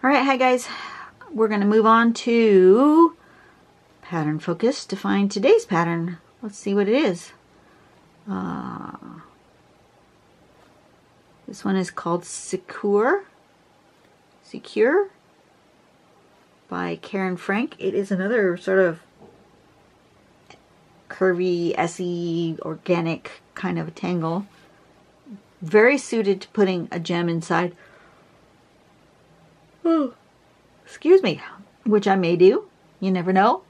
Alright, hi guys. We're going to move on to pattern focus to find today's pattern. Let's see what it is. This one is called Secur by Karen Frank. It is another sort of curvy, essy, organic kind of a tangle. Very suited to putting a gem inside. Oh, excuse me, which I may do. You never know.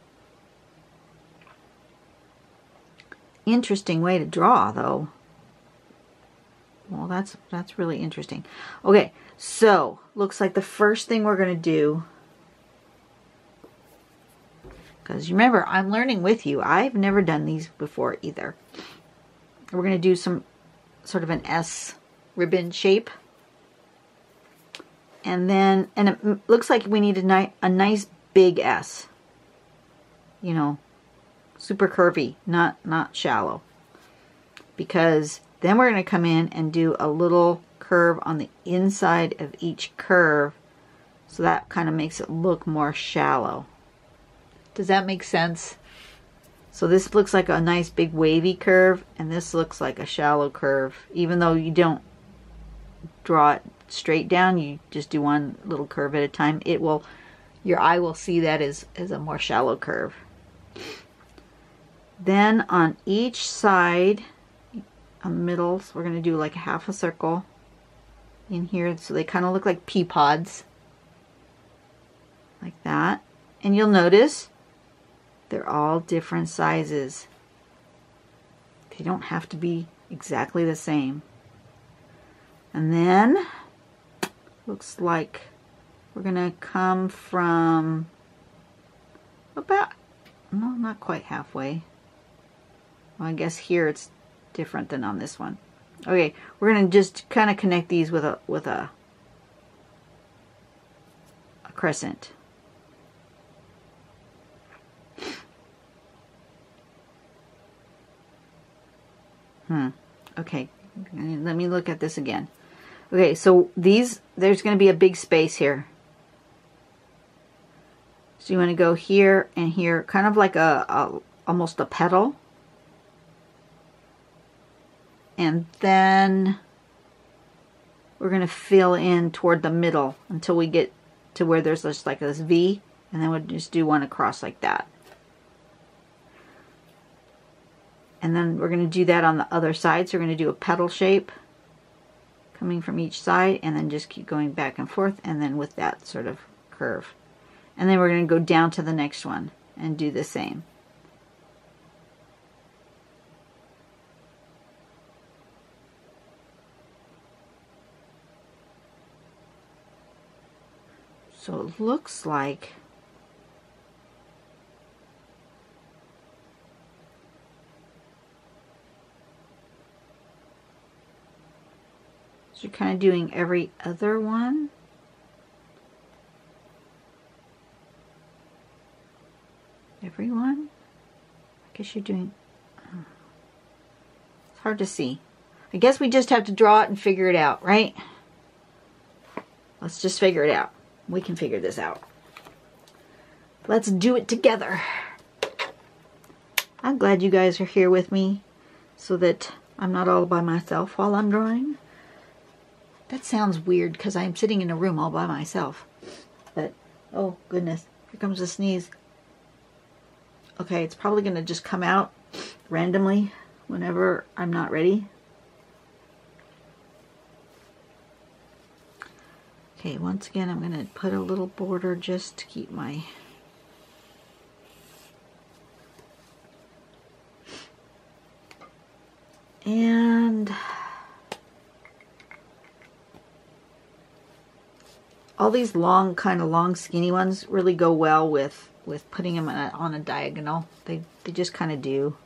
Interesting way to draw, though. Well, that's really interesting. Okay, so looks like the first thing we're going to do, because you remember, I'm learning with you. I've never done these before either. We're going to do some sort of an S ribbon shape. And then, and it looks like we need a nice big S. You know, super curvy, not shallow. Because then we're going to come in and do a little curve on the inside of each curve. So that kind of makes it look more shallow. Does that make sense? So this looks like a nice big wavy curve, and this looks like a shallow curve. Even though you don't draw it straight down, you just do one little curve at a time. It will, your eye will see that as a more shallow curve. Then on each side, on the middle, so we're going to do like half a circle in here, so they kind of look like pea pods, like that. And you'll notice they're all different sizes. They don't have to be exactly the same. And then looks like we're gonna come from about, no, not quite halfway. Well, I guess here it's different than on this one. Okay, we're gonna just kind of connect these with a crescent. Okay, let me look at this again. Okay, so there's going to be a big space here. So you want to go here and here, kind of like almost a petal. And then we're going to fill in toward the middle until we get to where there's just like this V, and then we'll just do one across like that. And then we're going to do that on the other side. So we're going to do a petal shape coming from each side, and then just keep going back and forth, and then with that sort of curve. And then we're going to go down to the next one and do the same. So it looks like so you're kind of doing every other one. Every one? I guess you're doing, it's hard to see. I guess we just have to draw it and figure it out, right? Let's just figure it out. We can figure this out. Let's do it together. I'm glad you guys are here with me so that I'm not all by myself while I'm drawing. That sounds weird because I'm sitting in a room all by myself. But, oh goodness, here comes a sneeze. Okay, it's probably going to just come out randomly whenever I'm not ready. Okay, once again, I'm going to put a little border just to keep my... And... all these long, kind of long, skinny ones really go well with putting them on a diagonal. They just kind of do.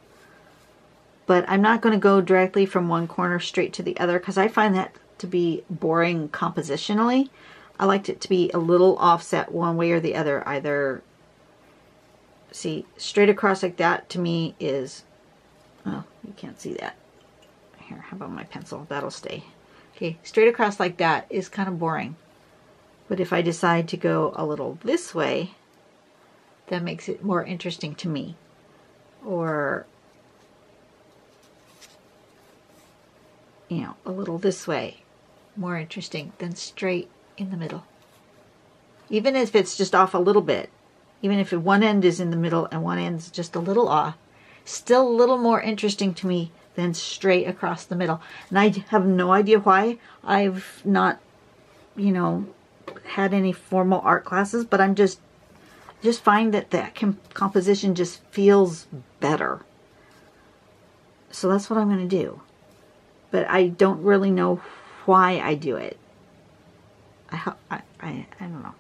But I'm not going to go directly from one corner straight to the other because I find that to be boring compositionally. I liked it to be a little offset one way or the other. Either, see, straight across like that to me is, oh, you can't see that. Here, how about my pencil? That'll stay. Okay, straight across like that is kind of boring. But if I decide to go a little this way, that makes it more interesting to me. Or, you know, a little this way, more interesting than straight in the middle. Even if it's just off a little bit, even if one end is in the middle and one end's just a little off, still a little more interesting to me than straight across the middle. And I have no idea why. I've not, you know, had any formal art classes, but I'm just find that that composition just feels better. So that's what I'm going to do. But I don't really know why I do it. I don't know.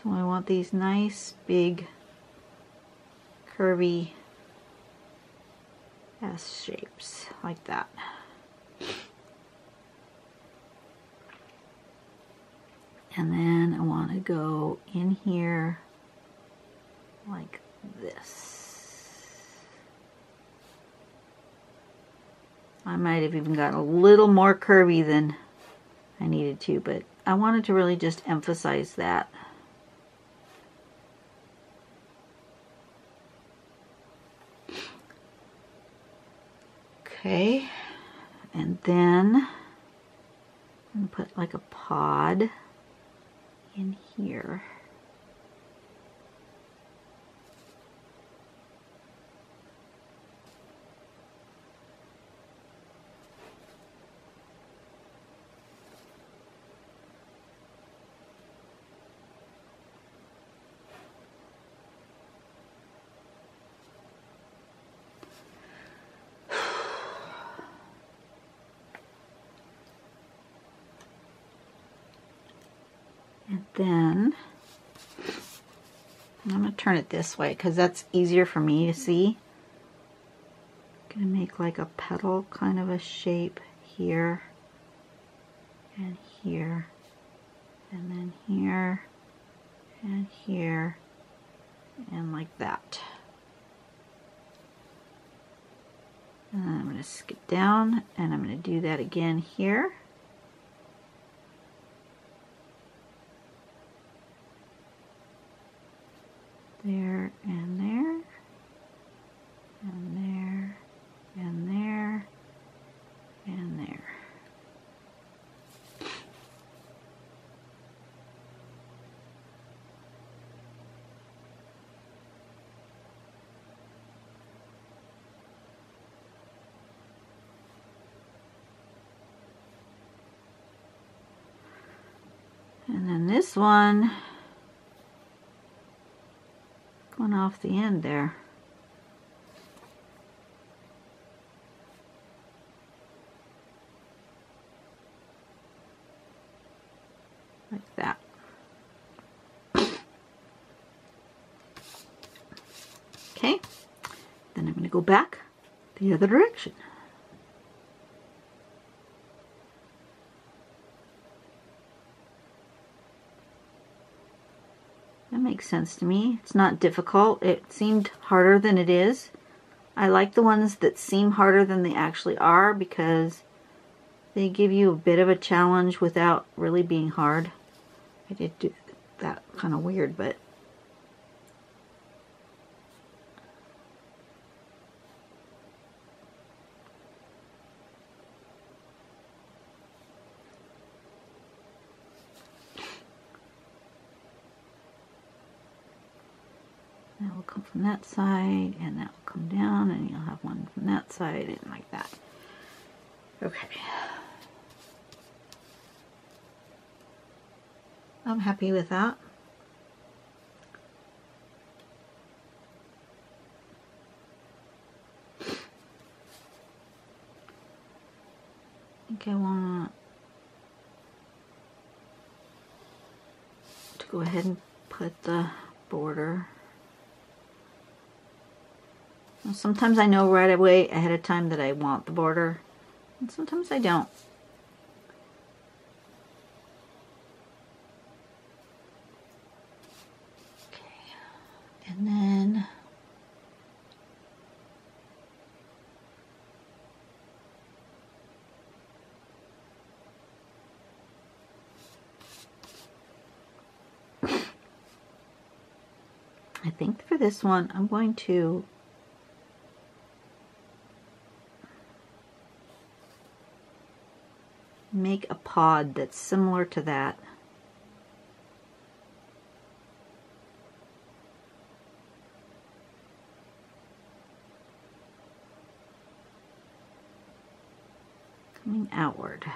So I want these nice, big, curvy S shapes like that. And then I want to go in here like this. I might have even got a little more curvy than I needed to, but I wanted to really just emphasize that. Okay, and then I'm going to put like a pod in here. And then I'm going to turn it this way because that's easier for me to see. I'm going to make like a petal kind of a shape here and here and then here and here and like that. And then I'm going to skip down and I'm going to do that again here. There and there, and there, and there, and there. And then this one, going off the end there. Like that. Okay, then I'm going to go back the other direction. That makes sense to me. It's not difficult. It seemed harder than it is. I like the ones that seem harder than they actually are because they give you a bit of a challenge without really being hard. I did do that kind of weird, but that will come from that side, and that will come down, and you'll have one from that side, and like that. Okay. I'm happy with that. I think I want to go ahead and put the border. Sometimes I know right away ahead of time that I want the border, and sometimes I don't. Okay, and then I think for this one, I'm going to make a pod that's similar to that. Coming outward.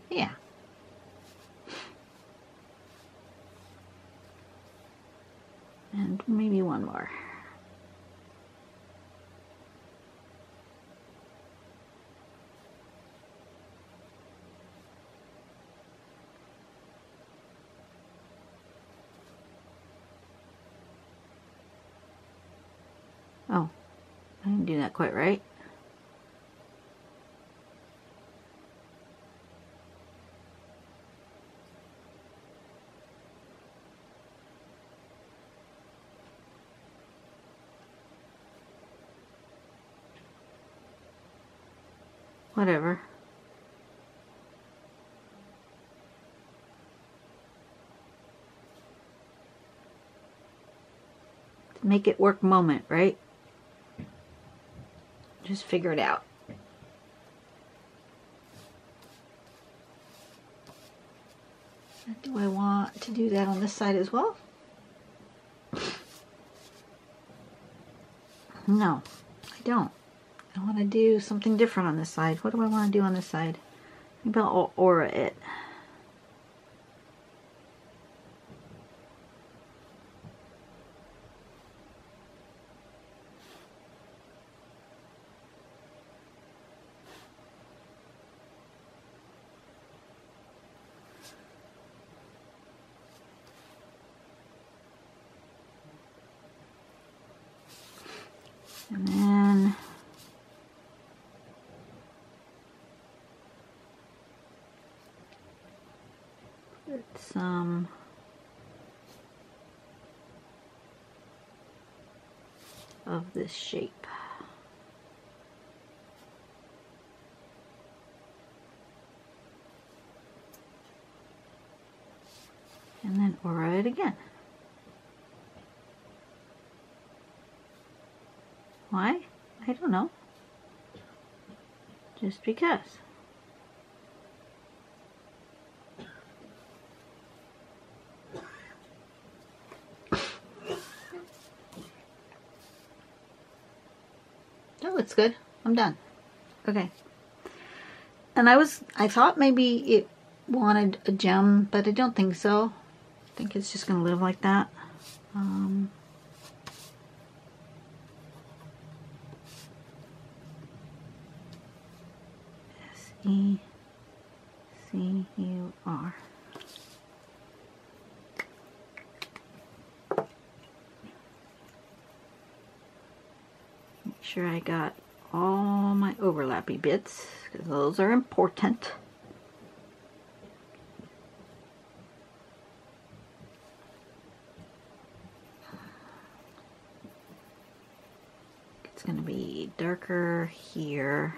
Yeah. And maybe one more. Oh, I didn't do that quite right. Whatever. Make it work moment, right? Just figure it out. Do I want to do that on this side as well? No, I don't. I want to do something different on this side. What do I want to do on this side? Maybe I'll aura it. And then put some of this shape. And then aura it again. Why? I don't know. Just because. That looks good. I'm done. Okay. And I thought maybe it wanted a gem, but I don't think so. I think it's just gonna live like that. Secur. Make sure I got all my overlappy bits, because those are important. It's going to be darker here.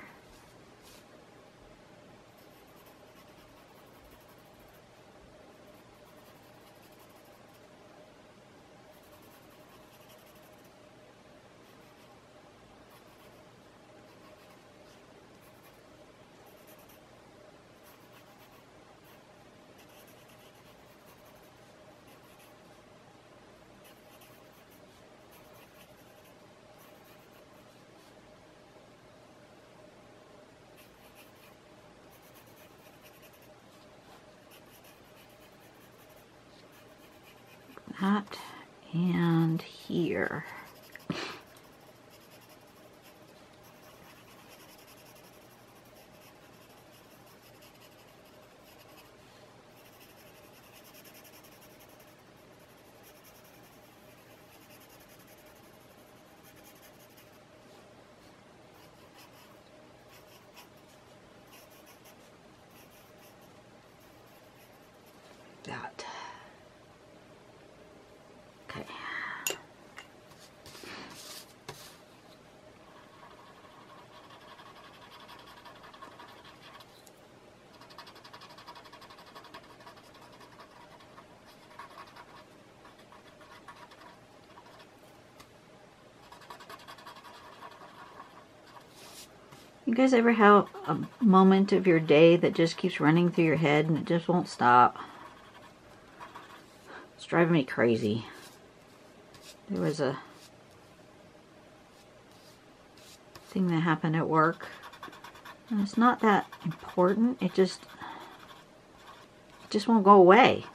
That and here. that. Okay. You guys ever have a moment of your day that just keeps running through your head and it just won't stop? It's driving me crazy. There was a thing that happened at work, and it's not that important. It just won't go away.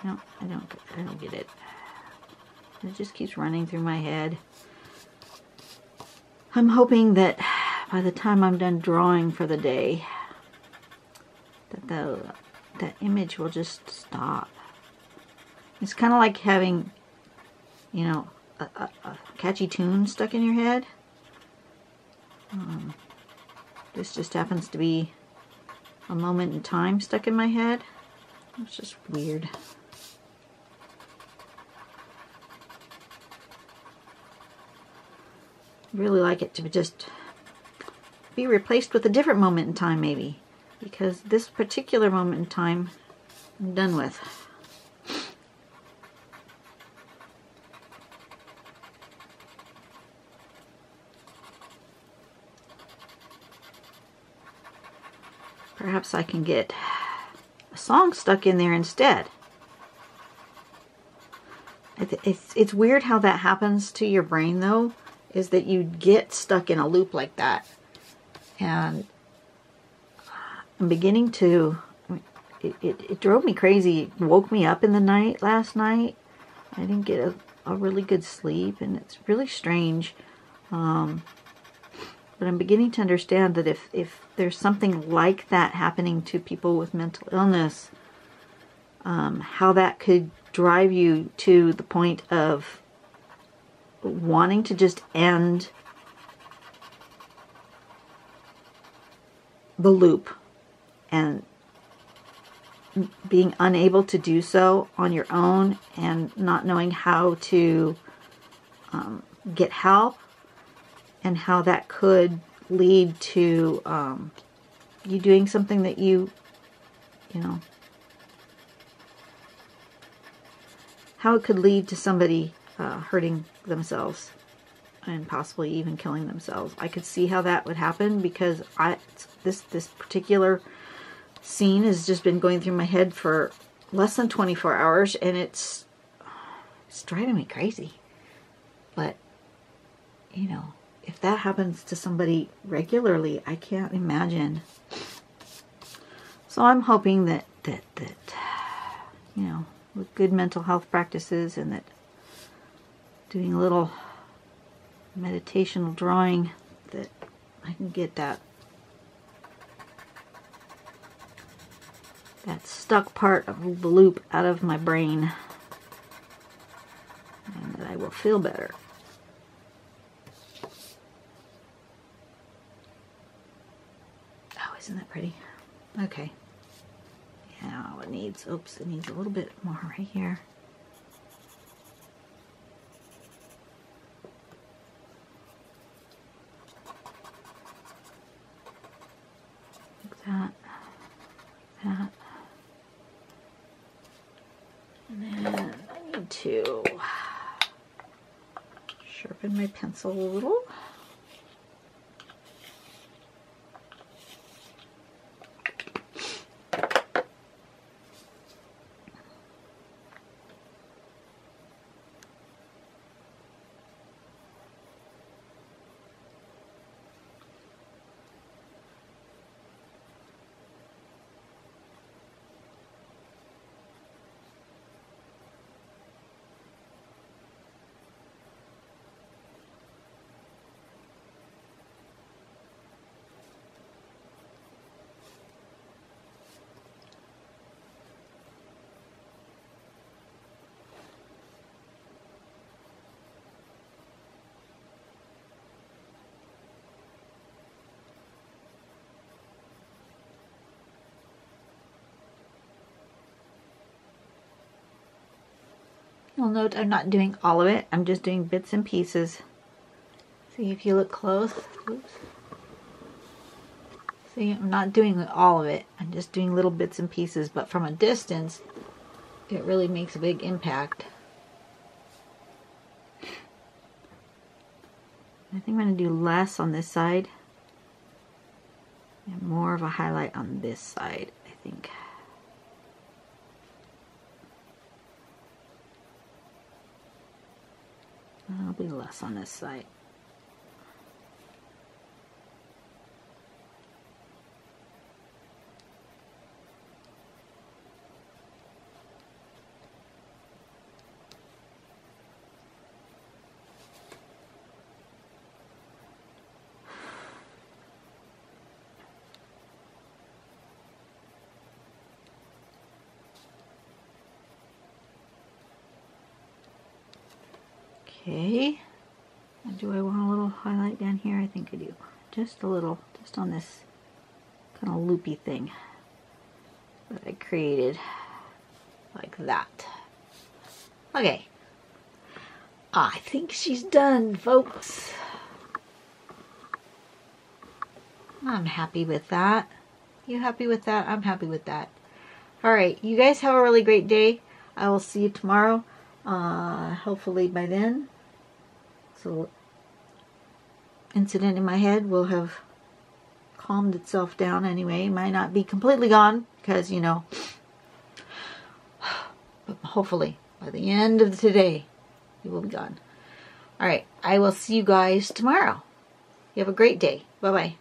I don't get it. It just keeps running through my head. I'm hoping that by the time I'm done drawing for the day, that image will just stop. It's kind of like having, you know, a catchy tune stuck in your head. This just happens to be a moment in time stuck in my head. It's just weird. I'd really like it to just be replaced with a different moment in time, maybe, because this particular moment in time I'm done with. Perhaps I can get a song stuck in there instead. It's weird how that happens to your brain, though, is that you get stuck in a loop like that. And I'm beginning to, it drove me crazy. It woke me up in the night last night. I didn't get a really good sleep, and it's really strange. But I'm beginning to understand that if there's something like that happening to people with mental illness, how that could drive you to the point of wanting to just end the loop and being unable to do so on your own and not knowing how to get help, and how that could lead to you doing something that you know, how it could lead to somebody hurting themselves and possibly even killing themselves. I could see how that would happen, because this particular scene has just been going through my head for less than 24 hours, and it's driving me crazy. But, you know, if that happens to somebody regularly, I can't imagine. So I'm hoping that you know, with good mental health practices, and that doing a little meditational drawing, that I can get that stuck part of the loop out of my brain, and that I will feel better. Oh, isn't that pretty? Okay. Now it needs, oops, it needs a little bit more right here. Like that. That. And then I need to sharpen my pencil a little. You'll note I'm not doing all of it. I'm just doing bits and pieces. See if you look close. Oops. See, I'm not doing all of it. I'm just doing little bits and pieces, but from a distance, it really makes a big impact. I think I'm going to do less on this side and more of a highlight on this side, I think. I'll be less on this side. Okay, do I want a little highlight down here? I think I do. Just a little, just on this kind of loopy thing that I created, like that. Okay, I think she's done, folks. I'm happy with that. You happy with that? I'm happy with that. Alright, you guys have a really great day. I will see you tomorrow. Hopefully by then. So, incident in my head will have calmed itself down anyway. It might not be completely gone because, you know, but hopefully by the end of today it will be gone. Alright, I will see you guys tomorrow. You have a great day. Bye-bye.